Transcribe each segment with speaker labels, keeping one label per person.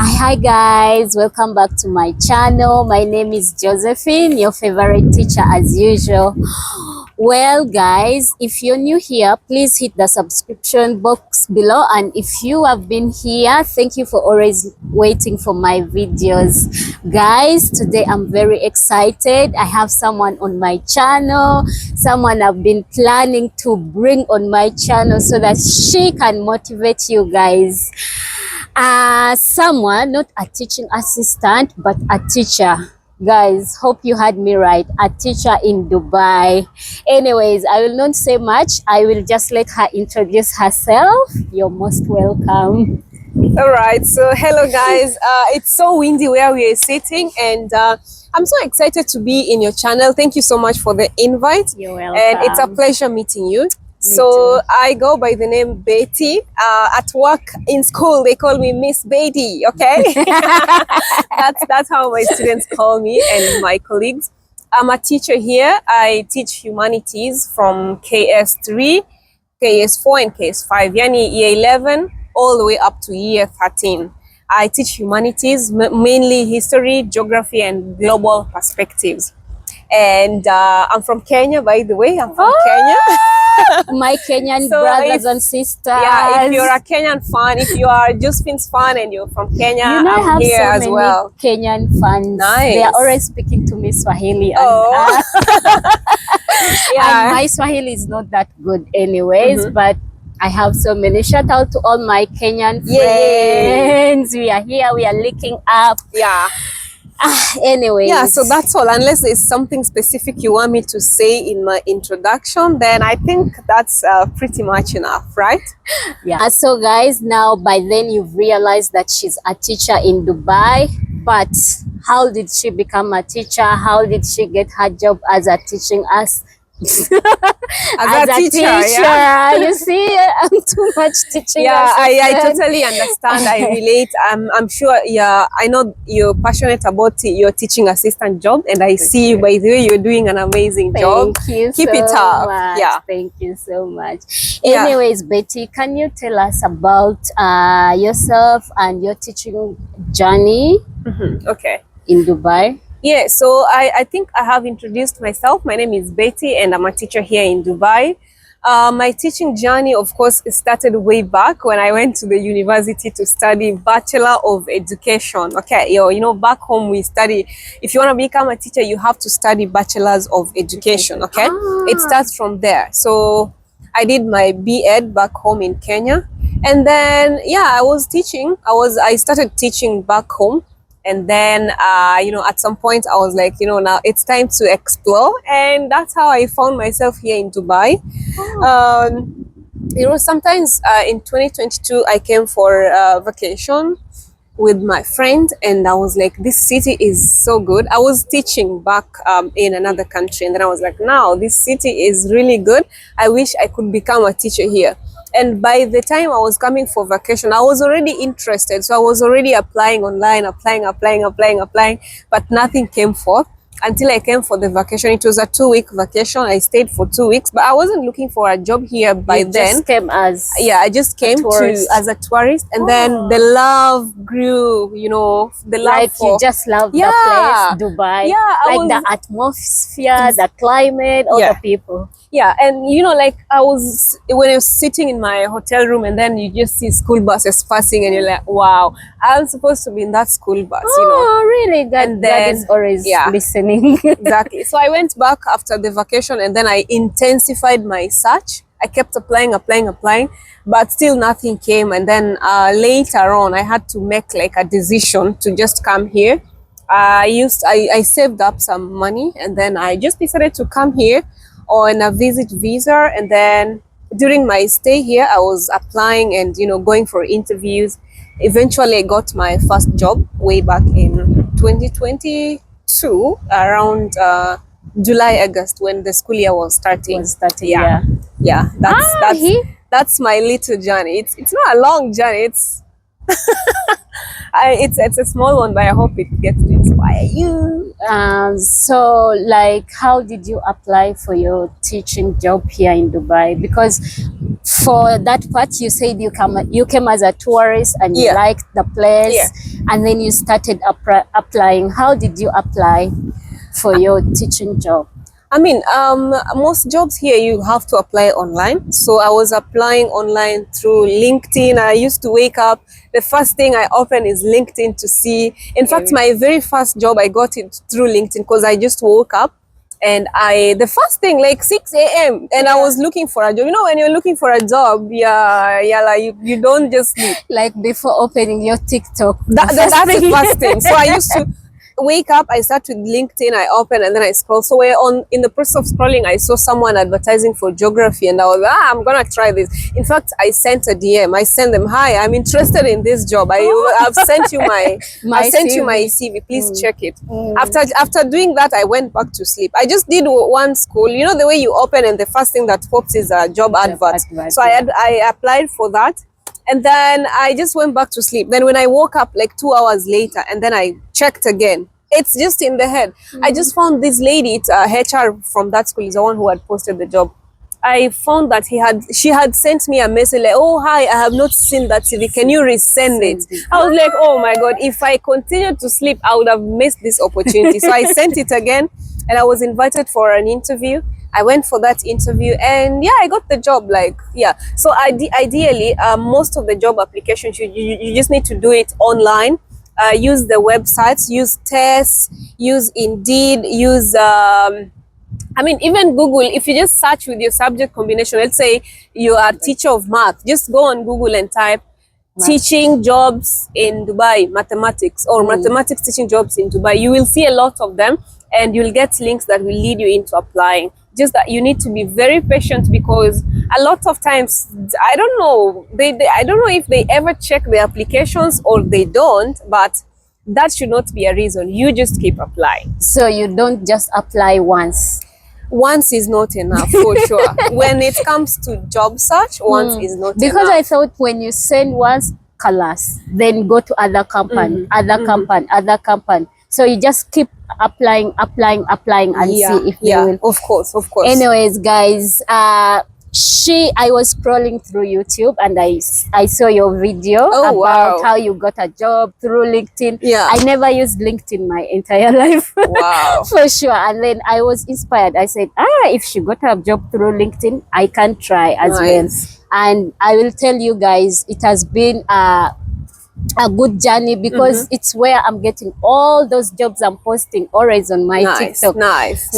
Speaker 1: Hi guys, welcome back to my channel. My name is Josephine, your favorite teacher as usual. Well guys, if you're new here, please hit the subscription box below, and if you have been here, thank you for always waiting for my videos. Guys, today I'm very excited. I have someone on my channel, someone I've been planning to bring on my channel so that she can motivate you guys. Someone, not a teaching assistant, but a teacher. Guys, hope you heard me right. A teacher in Dubai. Anyways, I will not say much. I will just let her introduce herself. You're most welcome.
Speaker 2: All right, so hello guys. It's so windy where we are sitting, and I'm so excited to be in your channel. Thank you so much for the invite.
Speaker 1: You're welcome.
Speaker 2: And it's a pleasure meeting you.
Speaker 1: Me
Speaker 2: So
Speaker 1: too.
Speaker 2: I go by the name Betty. At work, in school, they call me Miss Betty. Okay, that's how my students call me and my colleagues. I'm a teacher here. I teach humanities from KS3, KS4, and KS5. Yani year 11 all the way up to year 13. I teach humanities, mainly history, geography, and global perspectives. And I'm from Kenya, by the way. I'm from Kenya.
Speaker 1: My Kenyan
Speaker 2: So
Speaker 1: brothers and sisters.
Speaker 2: Yeah, if you're a Kenyan fan, if you are Joseph's fan and you're from Kenya,
Speaker 1: you know, I
Speaker 2: I'm
Speaker 1: have
Speaker 2: here
Speaker 1: so
Speaker 2: as
Speaker 1: many
Speaker 2: well.
Speaker 1: Kenyan fans.
Speaker 2: Nice.
Speaker 1: They are always speaking to me Swahili. And,
Speaker 2: Oh.
Speaker 1: and my Swahili is not that good anyways, but I have so many. Shout out to all my Kenyan friends. We are here, we are linking up.
Speaker 2: Yeah.
Speaker 1: Anyways.
Speaker 2: Yeah, so that's all. Unless there's something specific you want me to say in my introduction, then I think that's pretty much enough, right?
Speaker 1: Yeah. So guys, now by then you've realized that she's a teacher in Dubai, but how did she become a teacher? How did she get her job as a teaching us?
Speaker 2: As a teacher, yeah.
Speaker 1: You see, I'm too much teaching.
Speaker 2: Yeah, I totally understand. I relate. I'm sure. Yeah, I know you're passionate about your teaching assistant job, and I see by the way you're doing an amazing job.
Speaker 1: Thank you.
Speaker 2: Keep it
Speaker 1: so
Speaker 2: up.
Speaker 1: much.
Speaker 2: Yeah.
Speaker 1: Thank you so much.
Speaker 2: Yeah.
Speaker 1: Anyways, Betty, can you tell us about yourself and your teaching journey
Speaker 2: Okay.
Speaker 1: in Dubai?
Speaker 2: Yeah, so I think I have introduced myself. My name is Betty, and I'm a teacher here in Dubai. My teaching journey, of course, started way back when I went to the university to study Bachelor of Education. Okay, you know, back home we study, if you want to become a teacher, you have to study Bachelors of Education, okay? It starts from there. So I did my B.Ed back home in Kenya. And then, yeah, I was teaching. I started teaching back home. And then, you know, at some point I was like, you know, now it's time to explore. And that's how I found myself here in Dubai. You know, sometimes in 2022, I came for vacation with my friend, and I was like, this city is so good. I was teaching back in another country, and then I was like, now this city is really good. I wish I could become a teacher here. And by the time I was coming for vacation, I was already interested. So I was already applying online, applying, but nothing came forth until I came for the vacation. It was a 2-week vacation. I stayed for 2 weeks, but I wasn't looking for a job here by then.
Speaker 1: Just came as
Speaker 2: I just came as a tourist, and then the love grew, you know, the love
Speaker 1: like
Speaker 2: for,
Speaker 1: you just love the place, Dubai.
Speaker 2: Yeah,
Speaker 1: like the atmosphere, the climate, all the people.
Speaker 2: Yeah, and you know, like when I was sitting in my hotel room, and then you just see school buses passing, and you're like, wow, I'm supposed to be in that school bus, you know.
Speaker 1: Oh, really? God is always listening.
Speaker 2: Exactly. So I went back after the vacation, and then I intensified my search. I kept applying, but still nothing came. And then later on, I had to make like a decision to just come here. I saved up some money, and then I just decided to come here on a visit visa. And then during my stay here, I was applying and, you know, going for interviews. Eventually I got my first job way back in 2022 around July, August, when the school year was starting. Yeah, that's my little journey. It's not a long journey, it's it's a small one, but I hope it gets to inspire you.
Speaker 1: So like, how did you apply for your teaching job here in Dubai? Because for that part, you said you came as a tourist and you liked the place. and then you started applying. How did you apply for your teaching job?
Speaker 2: I mean, most jobs here you have to apply online. So I was applying online through LinkedIn. I used to wake up, the first thing I open is LinkedIn to see. In fact, my very first job, I got it through LinkedIn because I just woke up and the first thing like 6 a.m. and I was looking for a job. You know, when you're looking for a job, like you don't just sleep.
Speaker 1: Like before opening your TikTok.
Speaker 2: That's the first thing. So I used to wake up, I start with LinkedIn, I open and then I scroll. So in the process of scrolling, I saw someone advertising for geography and I was I'm gonna try this. In fact, I sent a DM. I sent them, hi, I'm interested in this job. I've sent you my CV. Please check it. After doing that, I went back to sleep. I just did one school. You know the way you open and the first thing that pops is a job advert. So I applied for that. And then I just went back to sleep. Then when I woke up like 2 hours later and then I checked again, it's just in the head. I just found this lady, it's HR from that school, is the one who had posted the job. I found that she had sent me a message like, oh, hi, I have not seen that CV. Can you resend it? I was like, oh my God, if I continued to sleep, I would have missed this opportunity. So I sent it again and I was invited for an interview. I went for that interview and yeah, I got the job. Like, yeah. So ideally, most of the job applications, you just need to do it online. Use the websites, use tests, use Indeed, use, I mean, even Google. If you just search with your subject combination, let's say you are a teacher of math, just go on Google and type teaching jobs in Dubai, mathematics, or mathematics teaching jobs in Dubai. You will see a lot of them and you'll get links that will lead you into applying. Just that you need to be very patient because a lot of times, I don't know, I don't know if they ever check the applications or they don't, but that should not be a reason. You just keep applying.
Speaker 1: So you don't just apply once.
Speaker 2: Once is not enough, for sure. When it comes to job search, once is not enough.
Speaker 1: Because I thought when you send once, colors, then go to other company, other company. So you just keep applying and see if they will.
Speaker 2: Of course.
Speaker 1: Anyways, guys, I was scrolling through YouTube and I saw your video about how you got a job through LinkedIn.
Speaker 2: Yeah.
Speaker 1: I never used LinkedIn my entire life.
Speaker 2: Wow.
Speaker 1: For sure. And then I was inspired. I said, if she got a job through LinkedIn, I can try as well. And I will tell you guys, it has been a good journey because it's where I'm getting all those jobs I'm posting always on my TikTok.
Speaker 2: Nice.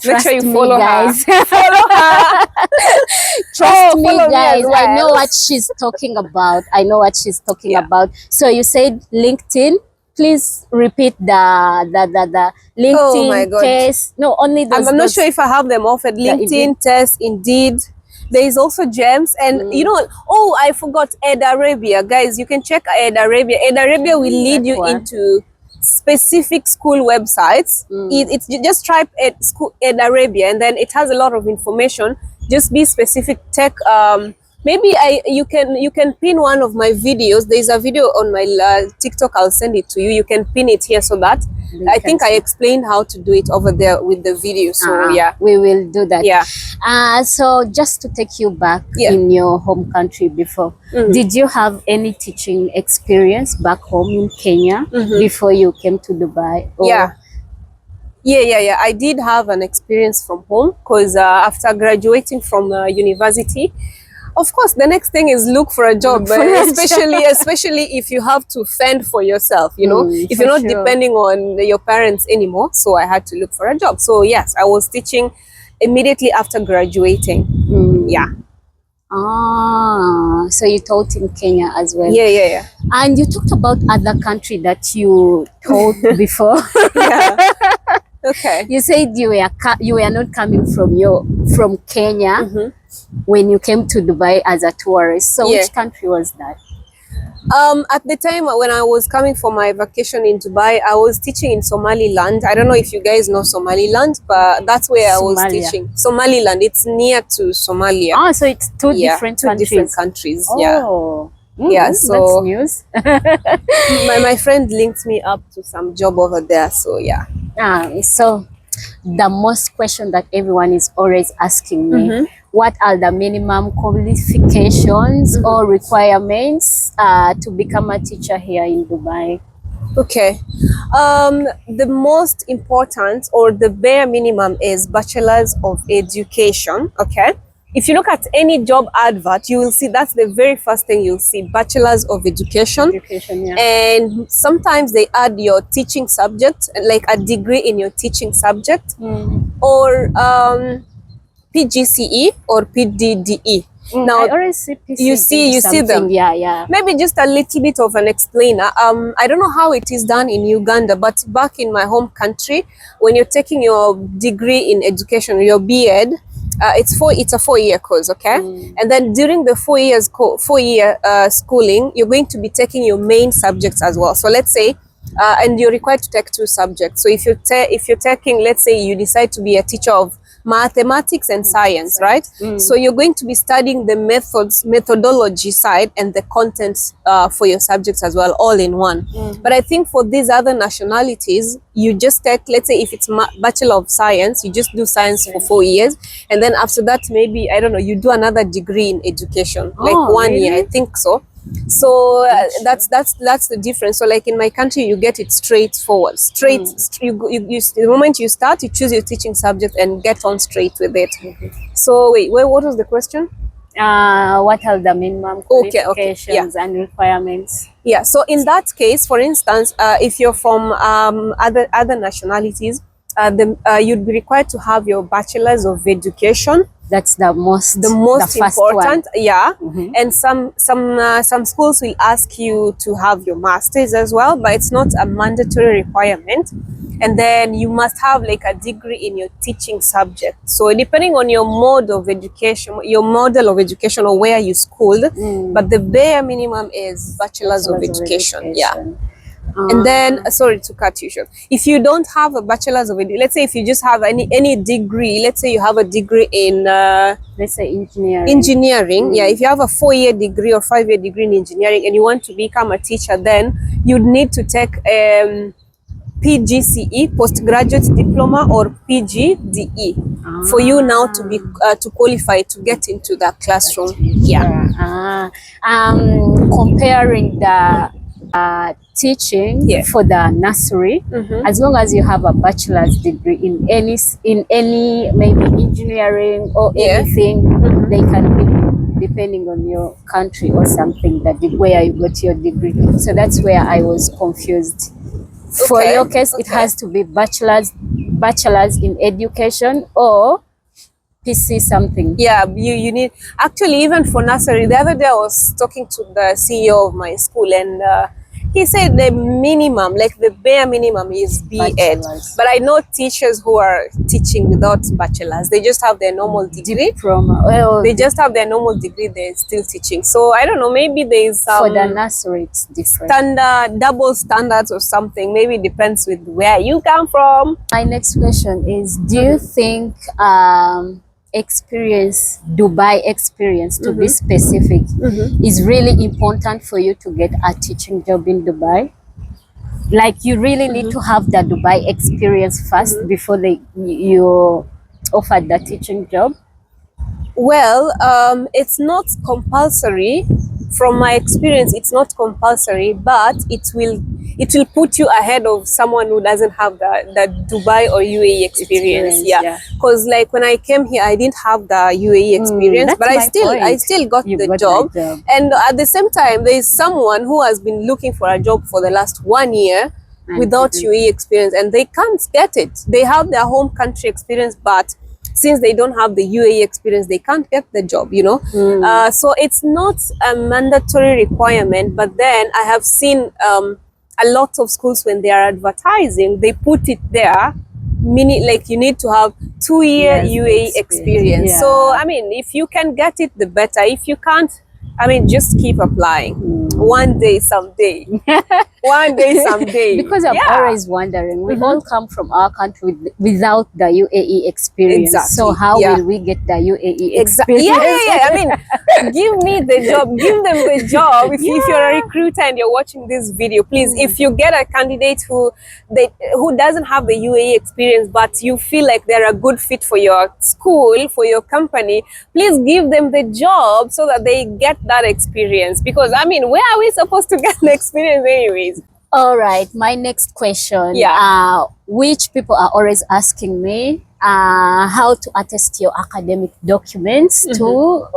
Speaker 1: Make
Speaker 2: sure you
Speaker 1: follow
Speaker 2: guys.
Speaker 1: follow her. Trust me, guys.
Speaker 2: Well.
Speaker 1: I know what she's talking about. About. So you said LinkedIn. Please repeat the LinkedIn test. No, only those.
Speaker 2: I'm not sure if I have them offered. LinkedIn test, Indeed. There is also GEMS and you know, I forgot Ed Arabia. Guys, you can check Ed Arabia. Ed Arabia will lead you into specific school websites. It's just type Ed Arabia and then it has a lot of information. Just be specific. Take maybe you can pin one of my videos. There's a video on my TikTok. I'll send it to you. You can pin it here so that I think I explained how to do it over there with the video. So yeah,
Speaker 1: we will do that.
Speaker 2: Yeah.
Speaker 1: So just to take you back in your home country before, did you have any teaching experience back home in Kenya before you came to Dubai? Or?
Speaker 2: Yeah. I did have an experience from home because after graduating from university, of course, the next thing is look for a job, especially if you have to fend for yourself, you know, if you're not depending on your parents anymore. So I had to look for a job. So yes, I was teaching immediately after graduating. Yeah.
Speaker 1: So you taught in Kenya as well.
Speaker 2: Yeah.
Speaker 1: And you talked about other country that you taught before.
Speaker 2: Okay.
Speaker 1: You said you were not coming from Kenya when you came to Dubai as a tourist. So which country was that?
Speaker 2: At the time when I was coming for my vacation in Dubai, I was teaching in Somaliland. I don't know if you guys know Somaliland, but that's where I was teaching. Somaliland, it's near to Somalia.
Speaker 1: So it's two different
Speaker 2: countries.
Speaker 1: Oh.
Speaker 2: Yeah, so
Speaker 1: that's news.
Speaker 2: my friend linked me up to some job over there. So yeah.
Speaker 1: So the most question that everyone is always asking me, what are the minimum qualifications or requirements to become a teacher here in Dubai?
Speaker 2: Okay. The most important or the bare minimum is bachelor's of education. Okay. If you look at any job advert, you will see that's the very first thing you'll see, bachelor's of education.
Speaker 1: Education, yeah.
Speaker 2: And sometimes they add your teaching subject, like a degree in your teaching subject, or PGCE or PDDE. Now,
Speaker 1: I already see PCG
Speaker 2: you see them.
Speaker 1: something. Yeah, yeah.
Speaker 2: Maybe just a little bit of an explainer. I don't know how it is done in Uganda, but back in my home country, when you're taking your degree in education, your B.Ed, it's a 4-year course, okay? And then during the 4-year schooling, you're going to be taking your main subjects as well. So let's say, and you're required to take 2 subjects. So if you're taking, let's say you decide to be a teacher of mathematics and science, right? So you're going to be studying the methodology side and the contents for your subjects as well, all in one. But I think for these other nationalities, you just take, let's say if it's Bachelor of Science, you just do science for 4 years, and then after that, maybe, I don't know, you do another degree in education, like 1 year, I think so. So that's the difference. So like in my country, you get it straightforward. The moment you start, you choose your teaching subject and get on straight with it. So wait, what was the question?
Speaker 1: What are the minimum qualifications and requirements?
Speaker 2: Yeah, so in that case, for instance, if you're from other nationalities, you'd be required to have your bachelor's of education.
Speaker 1: That's the most
Speaker 2: important one. Yeah. And some schools will ask you to have your master's as well, but it's not a mandatory requirement. And then you must have like a degree in your teaching subject. So depending on your model of education or where you schooled, but the bare minimum is bachelor's of education. Yeah. And then, sorry to cut you short, if you don't have a bachelor's of education, let's say if you just have any degree, let's say you have a degree in
Speaker 1: let's say engineering.
Speaker 2: Yeah, if you have a 4-year degree or 5-year degree in engineering and you want to become a teacher, then you'd need to take PGCE, postgraduate diploma, or PGDE for you now to be to qualify to get into the classroom. Yeah.
Speaker 1: Comparing the teaching for the nursery, as long as you have a bachelor's degree in any maybe engineering or anything, they can be depending on your country or something that where you got your degree. So that's where I was confused. For your case, it has to be bachelor's in education or PC something.
Speaker 2: Yeah, you need, actually, even for nursery, the other day I was talking to the CEO of my school, and he said the minimum, like the bare minimum, is B.Ed. But I know teachers who are teaching without bachelor's. They just have their normal degree. They just have their normal degree, they're still teaching. So I don't know, maybe there's
Speaker 1: for the nursery it's different.
Speaker 2: Double standards or something. Maybe it depends with where you come from.
Speaker 1: My next question is, do you think Dubai experience, to be specific, is really important for you to get a teaching job in Dubai? Like you really need to have the Dubai experience first before you offered the teaching job?
Speaker 2: Well, it's not compulsory. From my experience, it's not compulsory, but it will put you ahead of someone who doesn't have the Dubai or UAE experience. Yeah, because like when I came here, I didn't have the UAE experience, but I still got the job. And at the same time, there is someone who has been looking for a job for the last 1 year without UAE experience, and they can't get it. They have their home country experience, but since they don't have the UAE experience, they can't get the job, you know. So it's not a mandatory requirement, but then I have seen a lot of schools, when they are advertising, they put it there, meaning like you need to have 2-year UAE experience. So I mean, if you can get it, the better. If you can't, I mean, just keep applying. One day, someday. One day, someday.
Speaker 1: Because I'm always wondering, we all come from our country without the UAE experience. So how will we get the UAE experience?
Speaker 2: I mean, give me the job. Give them the job. If you're a recruiter and you're watching this video, please, if you get a candidate who doesn't have the UAE experience, but you feel like they're a good fit for your school, for your company, please give them the job so that they get that experience. Because I mean, where are we supposed to get the experience anyways?
Speaker 1: All right, my next question.
Speaker 2: Yeah.
Speaker 1: Which people are always asking me how to attest your academic documents to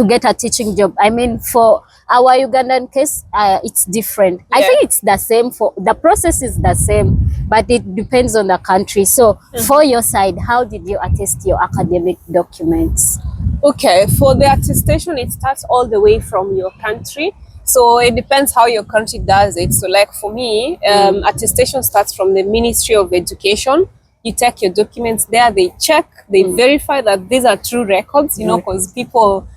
Speaker 1: get a teaching job. I mean, for our Ugandan case, it's different. I
Speaker 2: Yeah.
Speaker 1: think it's the same. For the process is the same, but it depends on the country. So, for your side, how did you attest your academic documents?
Speaker 2: Okay, for the attestation, it starts all the way from your country. So it depends how your country does it. So, like for me, attestation starts from the Ministry of Education. You take your documents there, they check, they verify that these are true records, you know, because people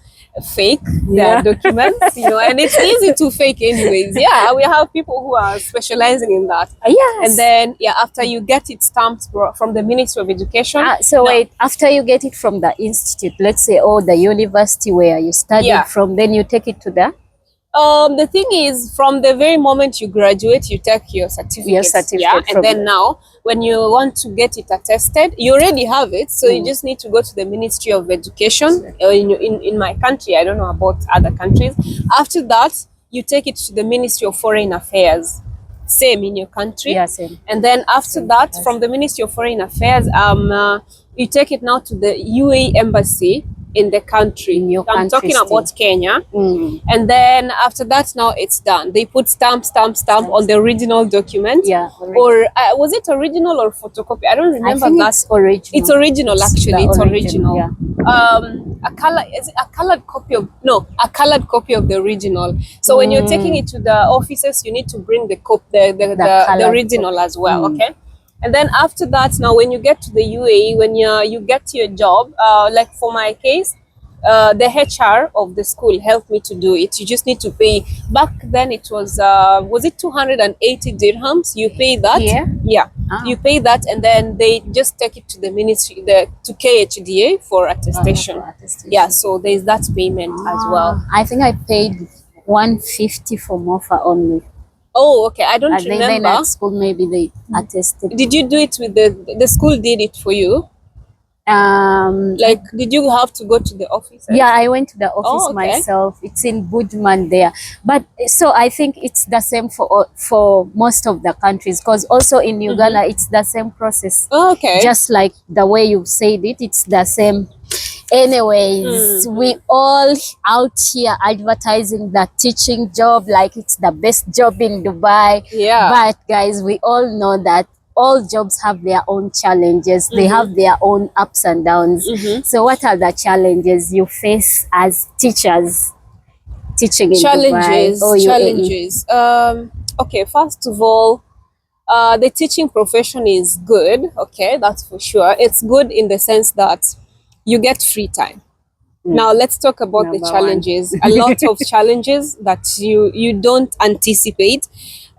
Speaker 2: fake their documents, you know, and it's easy to fake anyways. Yeah, we have people who are specializing in that.
Speaker 1: Yes.
Speaker 2: And then, yeah, after you get it stamped from the Ministry of Education.
Speaker 1: So wait, after you get it from the institute, let's say, or the university where you studied from, then you take it to
Speaker 2: the thing is, from the very moment you graduate, you take your certificate. Yeah, and then now, when you want to get it attested, you already have it, so you just need to go to the Ministry of Education. In my country, I don't know about other countries. After that, you take it to the Ministry of Foreign Affairs. Same in your country.
Speaker 1: Yeah, same.
Speaker 2: And then after that, from the Ministry of Foreign Affairs, you take it now to the UAE Embassy in the country. I'm talking about Kenya. And then after that, now it's done. They put stamp on the original document.
Speaker 1: Yeah.
Speaker 2: Or was it original or photocopy? I don't remember.
Speaker 1: I think it's original.
Speaker 2: It's original, actually. It's original.
Speaker 1: Yeah.
Speaker 2: A colored copy of the original. So when you're taking it to the offices, you need to bring the original as well. Okay. And then after that, now when you get to the UAE, when you get to your job, like for my case, the HR of the school helped me to do it. You just need to pay. Back then it was it 280 dirhams? You pay that. Yeah. You pay that, and then they just take it to the ministry, to KHDA for attestation. Yeah, so there's that payment as well.
Speaker 1: I think I paid 150 for MOFA only.
Speaker 2: Oh, okay. I don't remember.
Speaker 1: Then at school, maybe they attested.
Speaker 2: Did you do it with the school? Did it for you? Like, did you have to go to the office?
Speaker 1: Yeah, I went to the office myself. It's in Budman there. But so I think it's the same for most of the countries, because also in Uganda it's the same process.
Speaker 2: Okay.
Speaker 1: Just like the way you said it, it's the same. Anyways, we all out here advertising that teaching job like it's the best job in Dubai.
Speaker 2: Yeah.
Speaker 1: But guys, we all know that all jobs have their own challenges. They have their own ups and downs. So what are the challenges you face as teachers teaching in Dubai?
Speaker 2: Challenges. Okay, first of all, the teaching profession is good. Okay, that's for sure. It's good in the sense that you get free time. Now let's talk about the challenges. A lot of challenges that you don't anticipate.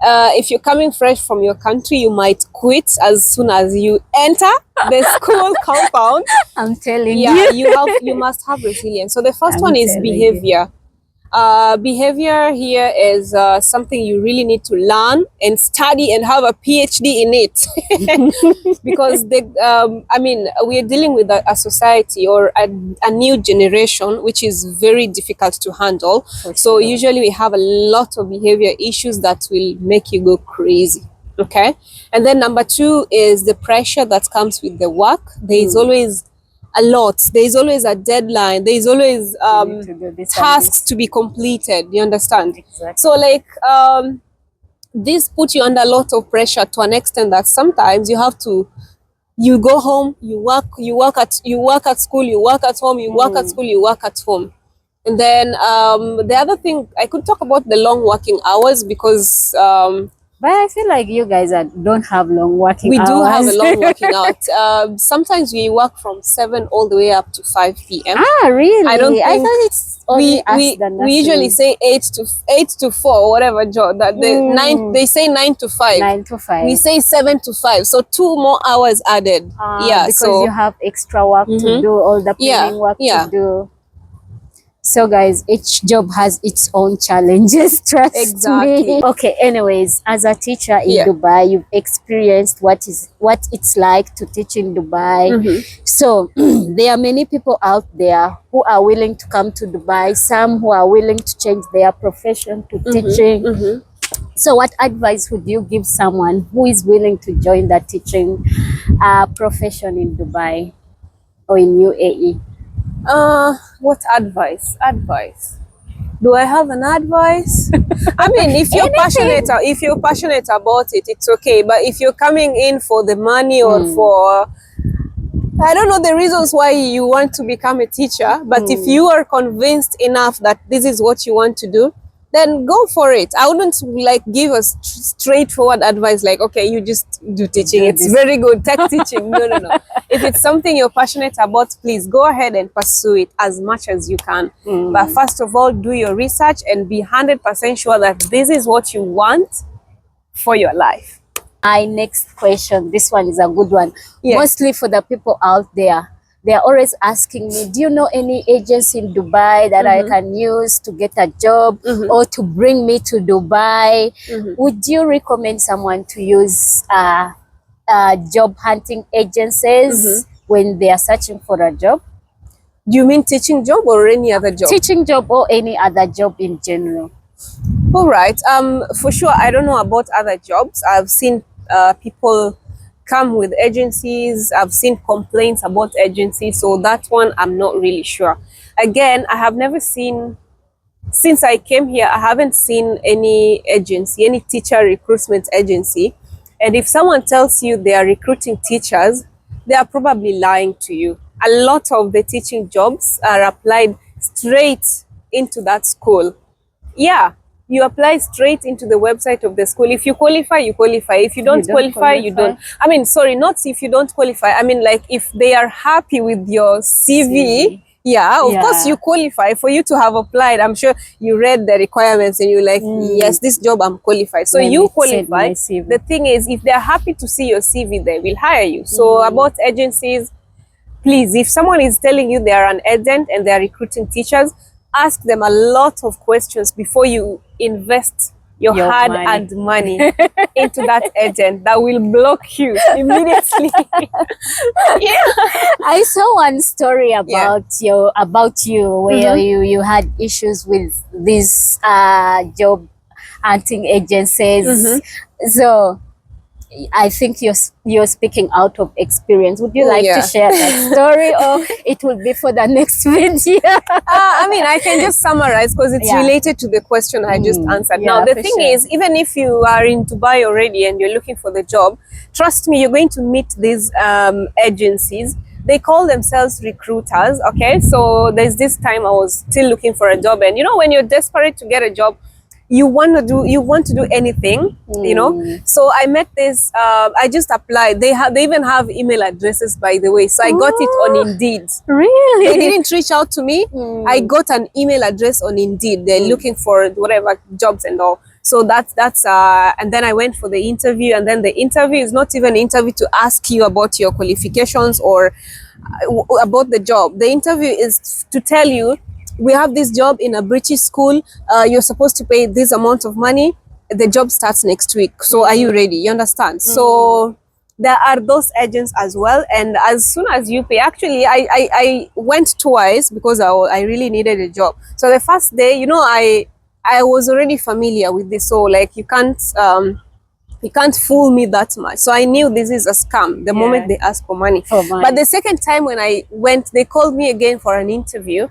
Speaker 2: If you're coming fresh from your country, you might quit as soon as you enter the school compound.
Speaker 1: I'm telling you.
Speaker 2: Yeah, you must have resilience. So the first one is behavior. Behavior here is something you really need to learn and study and have a PhD in it. Because I mean, we are dealing with a society or a new generation which is very difficult to handle. So usually we have a lot of behavior issues that will make you go crazy. Okay. And then number two is the pressure that comes with the work. There is always a lot. There is always a deadline. There is always tasks to be completed. You understand?
Speaker 1: Exactly.
Speaker 2: So like this put you under a lot of pressure to an extent that sometimes you have to. You go home, you work at school, you work at home, you work at school, you work at home. And then the other thing, I could talk about the long working hours because
Speaker 1: but I feel like you guys don't have long working hours.
Speaker 2: We do have a long working hours. Sometimes we work from 7 all the way up to 5 p.m.
Speaker 1: Ah, really?
Speaker 2: I don't think
Speaker 1: I thought it's only
Speaker 2: we usually say 8 to 4 or whatever job. That they say 9 to 5.
Speaker 1: 9 to 5.
Speaker 2: We say 7 to 5. So 2 more hours added. Yeah,
Speaker 1: because you have extra work to do, all the planning work to do. So guys, each job has its own challenges, trust me. Okay, anyways, as a teacher in Dubai, you've experienced what it's like to teach in Dubai. So there are many people out there who are willing to come to Dubai, some who are willing to change their profession to teaching. So what advice would you give someone who is willing to join the teaching profession in Dubai or in UAE?
Speaker 2: What advice? Advice. Do I have an advice? I mean, if you're passionate about it, it's okay. But if you're coming in for the money or for, I don't know the reasons why you want to become a teacher, but if you are convinced enough that this is what you want to do, then go for it. I wouldn't like give a straightforward advice like, okay, you just do teaching. It's very good. Tech teaching. No, no, no. If it's something you're passionate about, please go ahead and pursue it as much as you can. But first of all, do your research and be 100% sure that this is what you want for your life.
Speaker 1: My next question, this one is a good one.
Speaker 2: Yes.
Speaker 1: Mostly for the people out there. They're always asking me, do you know any agency in Dubai that I can use to get a job or to bring me to Dubai? Would you recommend someone to use job hunting agencies when they are searching for a job?
Speaker 2: Do you mean teaching job or any other job?
Speaker 1: Teaching job or any other job in general.
Speaker 2: All right. For sure, I don't know about other jobs. I've seen people come with agencies. I've seen complaints about agencies. So that one, I'm not really sure. Again, I have never seen, since I came here, I haven't seen any agency, any teacher recruitment agency. And if someone tells you they are recruiting teachers, they are probably lying to you. A lot of the teaching jobs are applied straight into that school. Yeah, you apply straight into the website of the school. If you qualify, you qualify. If you don't qualify, you don't. I mean, sorry, not if you don't qualify. I mean, like if they are happy with your CV, yeah, of course you qualify. For you to have applied, I'm sure you read the requirements and you're like, yes, this job I'm qualified. So you qualify. The thing is, if they're happy to see your CV, they will hire you. So about agencies, please, if someone is telling you they are an agent and they are recruiting teachers, ask them a lot of questions before you invest your hard-earned money into that agent that will block you immediately.
Speaker 1: I saw one story about you where you had issues with these job hunting agencies. So I think you're speaking out of experience. Would you like to share that story, or it will be for the next video?
Speaker 2: I mean, I can just summarize because it's related to the question I just answered. Now, the thing is, even if you are in Dubai already and you're looking for the job, trust me, you're going to meet these agencies. They call themselves recruiters. Okay, so there's this time I was still looking for a job, and you know, when you're desperate to get a job, you want to do anything, you know. So I met this, I just applied. They even have email addresses, by the way. So I got it on Indeed.
Speaker 1: Really?
Speaker 2: They didn't reach out to me. I got an email address on Indeed. They're looking for whatever jobs and all. So that's and then I went for the interview, and then the interview is not even an interview to ask you about your qualifications or about the job. The interview is to tell you, we have this job in a British school. You're supposed to pay this amount of money. The job starts next week. So are you ready? You understand? So there are those agents as well. And as soon as you pay, actually, I went twice because I really needed a job. So the first day, you know, I was already familiar with this. So like you can't fool me that much. So I knew this is a scam the moment they ask for money. But the second time when I went, they called me again for an interview.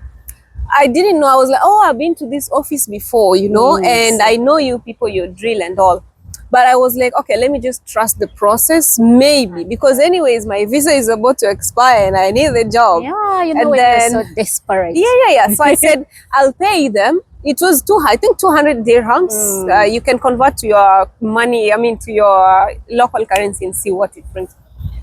Speaker 2: I didn't know. I was like, oh, I've been to this office before, you know, and I know you people, your drill and all. But I was like, okay, let me just trust the process, maybe, because anyways, my visa is about to expire and I need the job.
Speaker 1: Yeah, you know, when you're so desperate.
Speaker 2: Yeah. So I said, I'll pay them. It was I think 200 dirhams. You can convert to your money, I mean, to your local currency and see what it brings.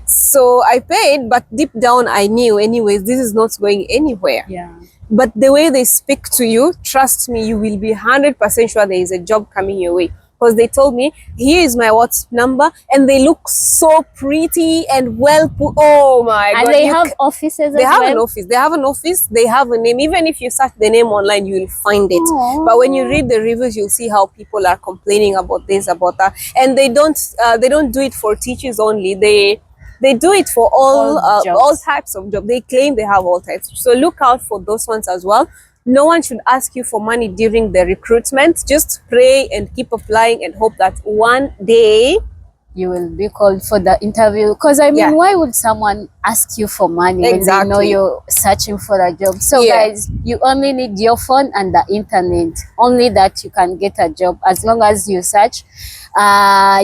Speaker 2: So I paid, but deep down I knew anyways, this is not going anywhere.
Speaker 1: Yeah.
Speaker 2: But the way they speak to you, trust me, you will be 100% sure there is a job coming your way. Because they told me, here is my WhatsApp number, and they look so pretty and well put. Oh my God.
Speaker 1: And they have offices as well?
Speaker 2: They have an office. They have an office. They have a name. Even if you search the name online, you will find it.
Speaker 1: Aww.
Speaker 2: But when you read the reviews, you'll see how people are complaining about this, about that. And they don't do it for teachers only. They do it for all types of jobs. They claim they have all types. So look out for those ones as well. No one should ask you for money during the recruitment. Just pray and keep applying and hope that one day
Speaker 1: you will be called for the interview. Because I mean,
Speaker 2: Yeah.
Speaker 1: why would someone ask you for money when they know
Speaker 2: Exactly.
Speaker 1: you're searching for a job? So
Speaker 2: Yeah.
Speaker 1: guys, you only need your phone and the internet. Only that you can get a job. As long as you search,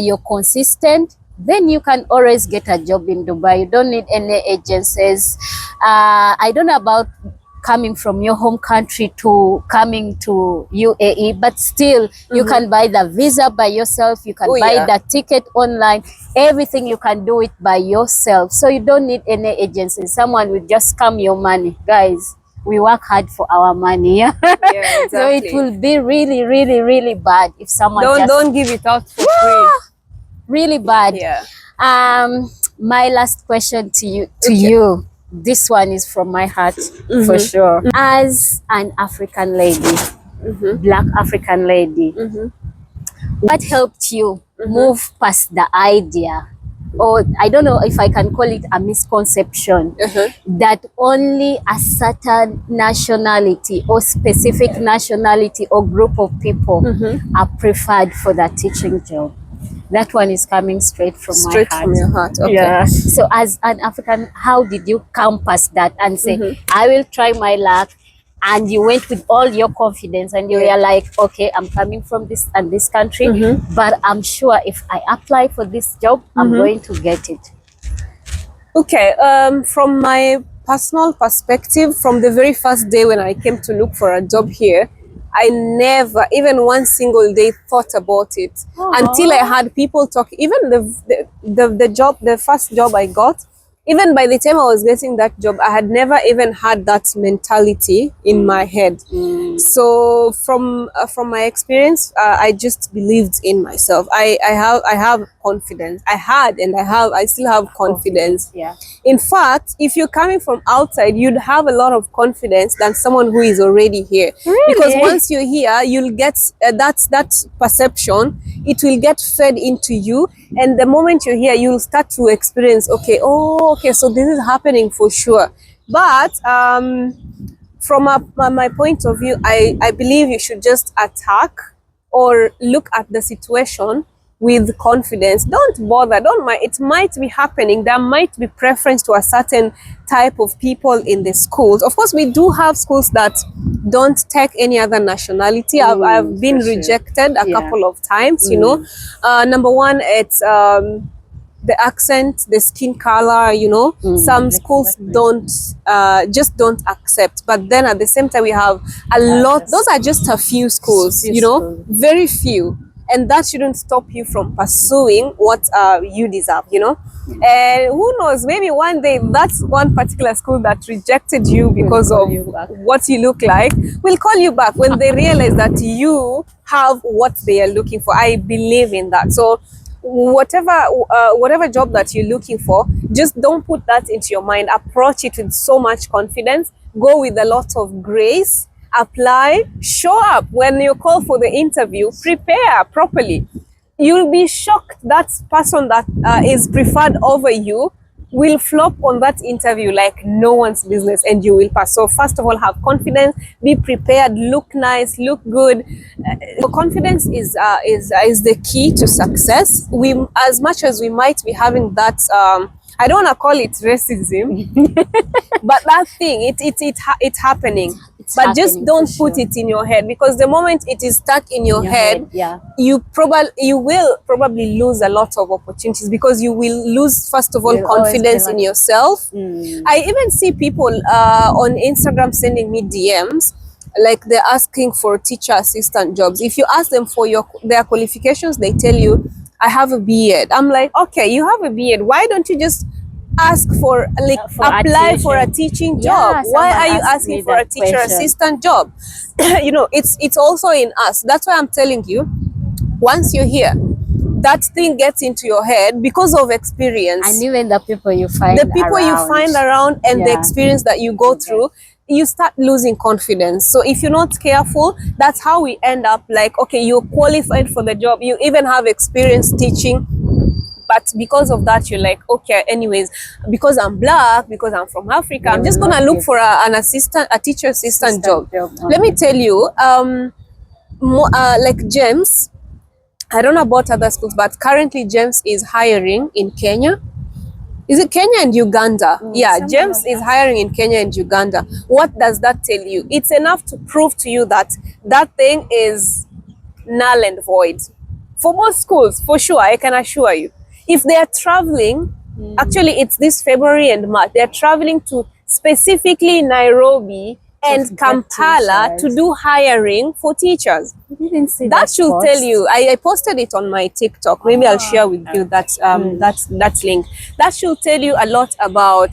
Speaker 1: you're consistent, then you can always get a job in Dubai. You don't need any agencies. I don't know about coming from your home country to coming to UAE, but still you can buy the visa by yourself, you can
Speaker 2: Oh,
Speaker 1: buy
Speaker 2: yeah.
Speaker 1: the ticket online, everything you can do it by yourself. So you don't need any agency. Someone will just scam your money. Guys, we work hard for our money.
Speaker 2: Yeah,
Speaker 1: So it
Speaker 2: exactly.
Speaker 1: will be really, really, really bad if someone
Speaker 2: Don't give it out for free.
Speaker 1: really bad.
Speaker 2: Yeah.
Speaker 1: My last question to you,
Speaker 2: Okay.
Speaker 1: this one is from my heart for sure. As an African lady, Black African lady, what helped you move past the idea, or I don't know if I can call it a misconception, that only a certain nationality or specific nationality or group of people are preferred for the teaching job? That one is coming straight from
Speaker 2: Straight
Speaker 1: my heart.
Speaker 2: from your heart. Okay.
Speaker 1: Yeah. So as an African, how did you compass that and say, I will try my luck? And you went with all your confidence and you were like, okay, I'm coming from this and this country, but I'm sure if I apply for this job, I'm going to get it.
Speaker 2: Okay. From my personal perspective, from the very first day when I came to look for a job here, I never, even one single day, thought about it until I had people talk. Even the job, the first job I got, even by the time I was getting that job, I had never even had that mentality in my head. So from my experience, I just believed in myself. I have confidence. I still have confidence.
Speaker 1: Yeah.
Speaker 2: In fact, if you're coming from outside, you'd have a lot of confidence than someone who is already here. Because once you're here, you'll get that perception. It will get fed into you, and the moment you're here, you'll start to experience. Okay, so this is happening for sure. But from my point of view, I believe you should just attack or look at the situation with confidence. Don't bother, don't mind. It might be happening. There might be preference to a certain type of people in the schools. Of course, we do have schools that don't take any other nationality. I've been rejected a couple of times, you know. Number one, it's the accent, the skin color, you know. Some schools don't accept, but then at the same time we have a lot. Those are just a few schools, you know, very few, and that shouldn't stop you from pursuing what you deserve, you know. And who knows, maybe one day that's one particular school that rejected you because of what you look like will call you back when they realize that you have what they are looking for. I believe in that. So whatever job that you're looking for, just don't put that into your mind. Approach it with so much confidence. Go with a lot of grace. Apply, show up. When you call for the interview, prepare properly. You'll be shocked that person that is preferred over you will flop on that interview like no one's business, and you will pass. So first of all, have confidence, be prepared, look nice, look good. Confidence is the key to success. We, as much as we might be having that I don't want to call it racism, but that thing, it's happening. But just don't put it in your head, because the moment it is stuck in your head, you will probably lose a lot of opportunities, because you will lose, first of all, confidence in yourself. I even see people on Instagram sending me DMs, like they're asking for teacher assistant jobs. If you ask them for their qualifications, they tell you, I have a B.Ed. I'm like, okay, you have a B.Ed. Why don't you just ask for, like, apply for a teaching job? Why are you asking for a teacher assistant job? You know, it's also in us. That's why I'm telling you, once you're here, that thing gets into your head because of experience.
Speaker 1: And even the people you find
Speaker 2: around and the experience that you go through, you start losing confidence. So if you're not careful, that's how we end up, like, okay, you're qualified for the job, you even have experience teaching, but because of that, you're like, okay, anyways, because I'm black, because I'm from Africa, I'm
Speaker 1: They
Speaker 2: just
Speaker 1: will
Speaker 2: gonna
Speaker 1: not
Speaker 2: look
Speaker 1: give
Speaker 2: for a teacher assistant job.
Speaker 1: job.
Speaker 2: Let me tell you, like James, I don't know about other schools, but currently James is hiring in Kenya. Is it Kenya and Uganda? Yeah,
Speaker 1: something
Speaker 2: James
Speaker 1: like
Speaker 2: is
Speaker 1: that.
Speaker 2: hiring in Kenya and Uganda. What does that tell you? It's enough to prove to you that that thing is null and void. For most schools, for sure, I can assure you. If they are traveling, actually it's this February and March, they're traveling to specifically Nairobi and
Speaker 1: get
Speaker 2: Kampala to
Speaker 1: teachers.
Speaker 2: do hiring for teachers.
Speaker 1: I didn't see
Speaker 2: That should
Speaker 1: post.
Speaker 2: tell you. I posted it on my TikTok. Maybe I'll share with you that that link. That should tell you a lot about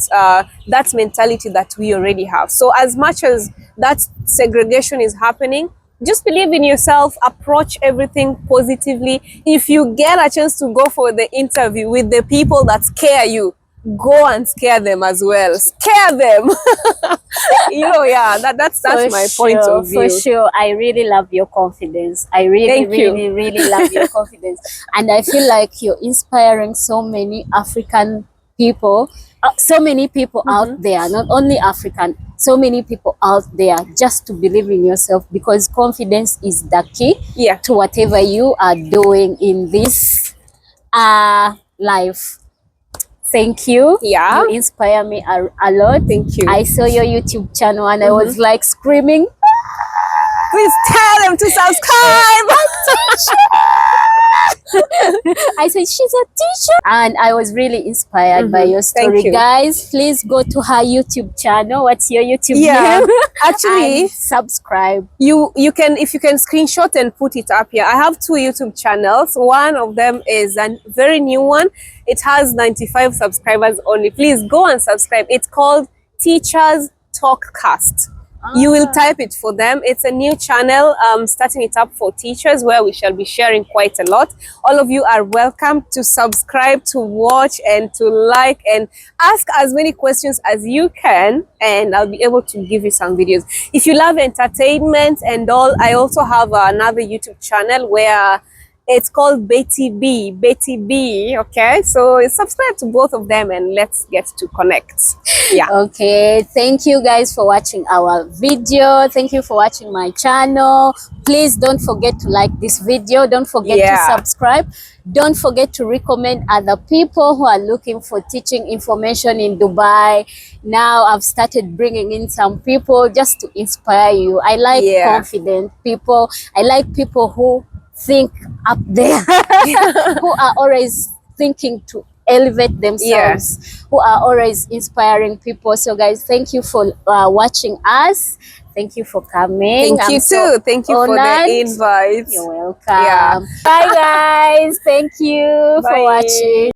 Speaker 2: that mentality that we already have. So as much as that segregation is happening, just believe in yourself, approach everything positively. If you get a chance to go for the interview with the people that scare you, go and scare them as well. Scare them. Yeah, that's
Speaker 1: For
Speaker 2: my point
Speaker 1: sure,
Speaker 2: of view.
Speaker 1: for sure. I really love your confidence. I really,
Speaker 2: Thank you.
Speaker 1: really, really love your confidence. And I feel like you're inspiring so many African people, so many people out there, not only African, so many people out there, just to believe in yourself, because confidence is the key
Speaker 2: Yeah.
Speaker 1: to whatever you are doing in this life. Thank you.
Speaker 2: Yeah.
Speaker 1: You inspire me a lot.
Speaker 2: Thank you.
Speaker 1: I saw your YouTube channel and I was like screaming.
Speaker 2: Please tell them to subscribe.
Speaker 1: I said, she's a teacher. And I was really inspired by your story.
Speaker 2: Thank you.
Speaker 1: Guys, please go to her YouTube channel. What's your YouTube
Speaker 2: Yeah.
Speaker 1: name?
Speaker 2: Actually,
Speaker 1: And subscribe.
Speaker 2: you can, if you can screenshot and put it up here. I have 2 YouTube channels. One of them is a very new one. It has 95 subscribers only. Please go and subscribe. It's called Teachers Talkcast. You will type it for them. It's a new channel, starting it up for teachers, where we shall be sharing quite a lot. All of you are welcome to subscribe, to watch, and to like, and ask as many questions as you can, and I'll be able to give you some videos. If you love entertainment and all, I also have another YouTube channel where it's called Betty B, okay? So subscribe to both of them and let's get to connect. Yeah.
Speaker 1: Okay, thank you guys for watching our video. Thank you for watching my channel. Please don't forget to like this video. Don't forget to subscribe. Don't forget to recommend other people who are looking for teaching information in Dubai. Now I've started bringing in some people just to inspire you. I like confident people. I like people who think up there, who are always thinking to elevate themselves, who are always inspiring people. So guys, thank you for watching us. Thank you for coming.
Speaker 2: Thank you too. Thank you for the invite.
Speaker 1: You're welcome. Bye guys. Thank you for watching.